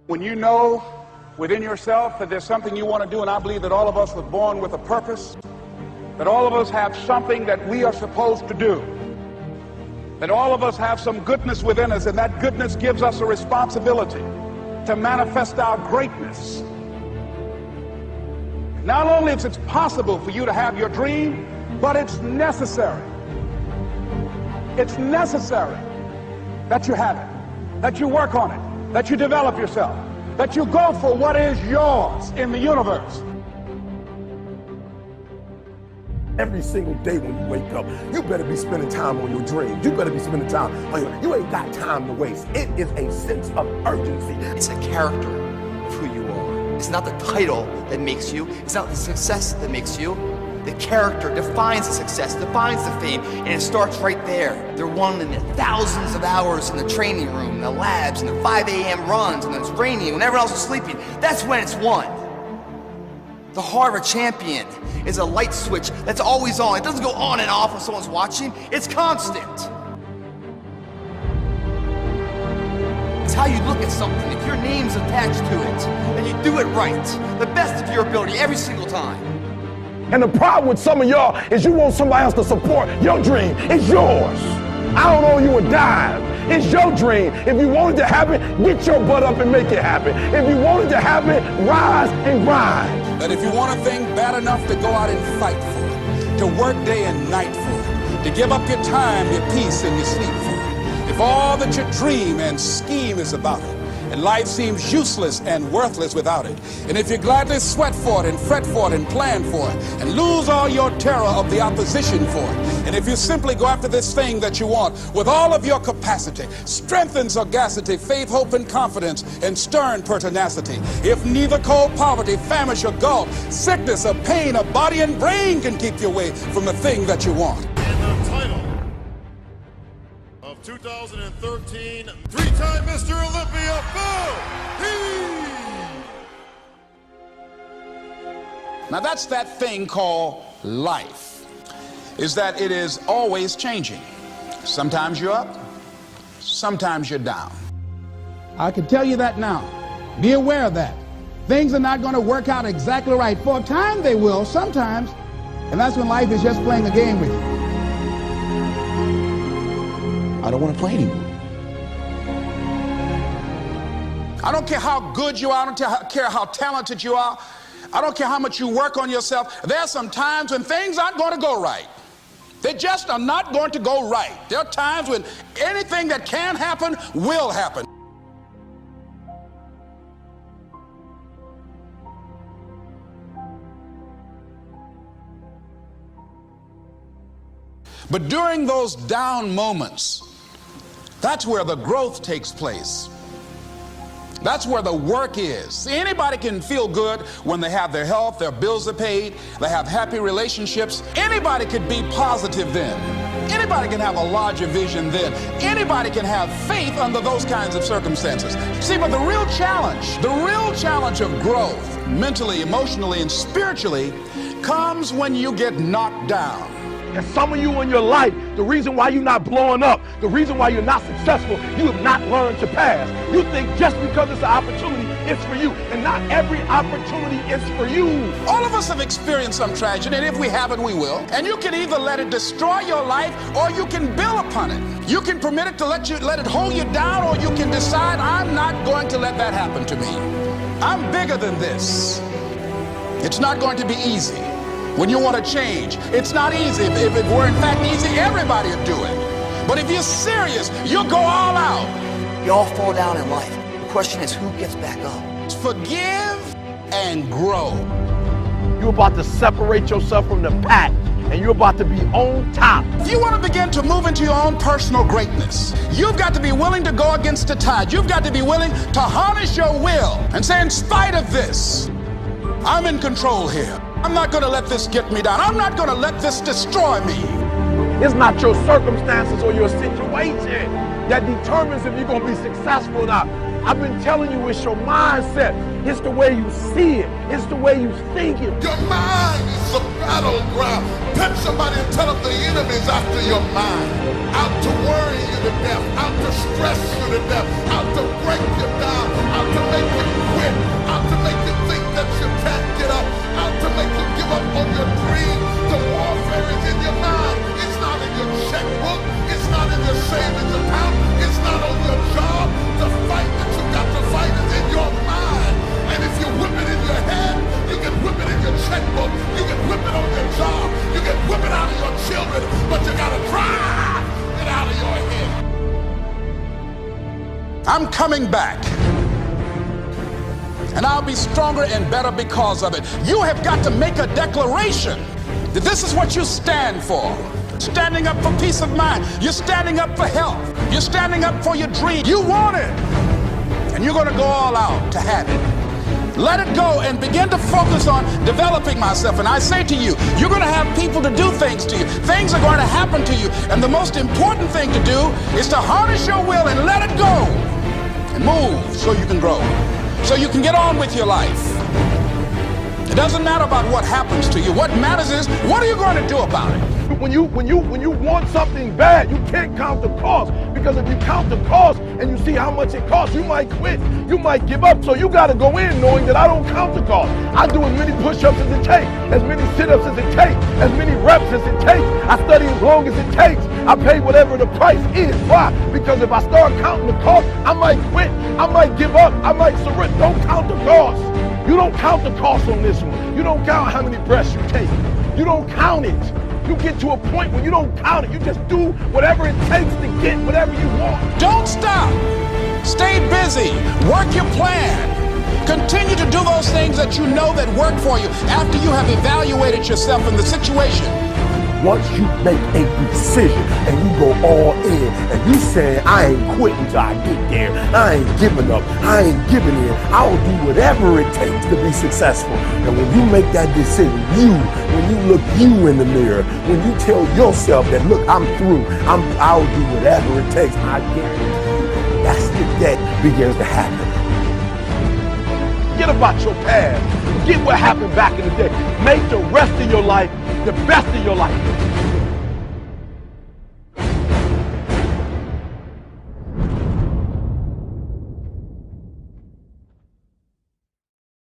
When you know within yourself that there's something you want to do, and I believe that all of us were born with a purpose, that all of us have something that we are supposed to do, that all of us have some goodness within us, and that goodness gives us a responsibility to manifest our greatness. Not only is it possible for you to have your dream, but it's necessary. It's necessary that you have it, that you work on it, that you develop yourself, that you go for what is yours in the universe. Every single day when you wake up, you better be spending time on your dreams. You better be spending time on you ain't got time to waste. It is a sense of urgency. It's a character of who you are. It's not the title that makes you. It's not the success that makes you. The character defines the success, defines the fame, and it starts right there. They're won in the thousands of hours in the training room, in the labs, in the 5 a.m. runs, and it's raining, when everyone else is sleeping. That's when it's won. The heart of a champion is a light switch that's always on. It doesn't go on and off when someone's watching. It's constant. It's how you look at something. If your name's attached to it, and you do it right, the best of your ability every single time. And the problem with some of y'all is you want somebody else to support your dream. It's yours. I don't owe you a dime. It's your dream. If you want it to happen, get your butt up and make it happen. If you want it to happen, rise and grind. That if you want a thing bad enough to go out and fight for it, to work day and night for it, to give up your time, your peace, and your sleep for it, if all that you dream and scheme is about it, and life seems useless and worthless without it, and if you gladly sweat for it and fret for it and plan for it and lose all your terror of the opposition for it, and if you simply go after this thing that you want with all of your capacity, strength and sagacity, faith, hope, and confidence, and stern pertinacity, if neither cold poverty, famish, or gulf, sickness or pain of body and brain can keep you away from the thing that you want. And the title of 2013, three-time Mr. Olympia, Now that's that thing called life, is that it is always changing. Sometimes you're up, sometimes you're down. I can tell you that now. Be aware of that. Things are not going to work out exactly right. For a time they will, sometimes, and that's when life is just playing a game with you. I don't want to play anymore. I don't care how good you are, I don't care how talented you are, I don't care how much you work on yourself. There are some times when things aren't going to go right. They just are not going to go right. There are times when anything that can happen will happen. But during those down moments, that's where the growth takes place. That's where the work is. See, anybody can feel good when they have their health, their bills are paid, they have happy relationships. Anybody could be positive then. Anybody can have a larger vision then. Anybody can have faith under those kinds of circumstances. See, but the real challenge of growth, mentally, emotionally, and spiritually, comes when you get knocked down. And some of you in your life, the reason why you're not blowing up, the reason why you're not successful, you have not learned to pass. You think just because it's an opportunity, it's for you. And not every opportunity is for you. All of us have experienced some tragedy, and if we haven't, we will. And you can either let it destroy your life, or you can build upon it. You can permit it to let it hold you down, or you can decide, I'm not going to let that happen to me. I'm bigger than this. It's not going to be easy. When you want to change, it's not easy. If it were in fact easy, everybody would do it. But if you're serious, you'll go all out. You all fall down in life. The question is, who gets back up? Forgive and grow. You're about to separate yourself from the pack, and you're about to be on top. If you want to begin to move into your own personal greatness, you've got to be willing to go against the tide. You've got to be willing to harness your will and say, in spite of this, I'm in control here. I'm not going to let this get me down. I'm not going to let this destroy me. It's not your circumstances or your situation that determines if you're going to be successful or not. I've been telling you, it's your mindset. It's the way you see it. It's the way you think it. Your mind is the battleground. Touch somebody and tell them the enemy's after your mind. Out to worry you to death. Out to stress you to death. Out to break you down. Out to make you coming back. And I'll be stronger and better because of it. You have got to make a declaration that this is what you stand for. Standing up for peace of mind. You're standing up for health. You're standing up for your dream. You want it. And you're going to go all out to have it. Let it go and begin to focus on developing myself. And I say to you, you're going to have people to do things to you. Things are going to happen to you. And the most important thing to do is to harness your will and let it go. And move so you can grow. So you can get on with your life. It doesn't matter about what happens to you. What matters is, what are you going to do about it? When you want something bad, you can't count the cost. Because if you count the cost and you see how much it costs, you might quit. You might give up. So you got to go in knowing that I don't count the cost. I do as many push-ups as it takes, as many sit-ups as it takes, as many reps as it takes. I study as long as it takes. I pay whatever the price is. Why? Because if I start counting the cost, I might quit. I might give up. I might surrender. Don't count the cost. You don't count the cost on this one. You don't count how many breaths you take. You don't count it. You get to a point where you don't count it. You just do whatever it takes to get whatever you want. Don't stop. Stay busy. Work your plan. Continue to do those things that you know that work for you after you have evaluated yourself in the situation. Once you make a decision and you go all in and you say, I ain't quitting till I get there. I ain't giving up. I ain't giving in. I'll do whatever it takes to be successful. And when you make that decision, when you look you in the mirror, when you tell yourself that, look, I'm through. I'll do whatever it takes. I guarantee you, that's the day begins to happen. Forget about your past. Forget what happened back in the day. Make the rest of your life the best of your life.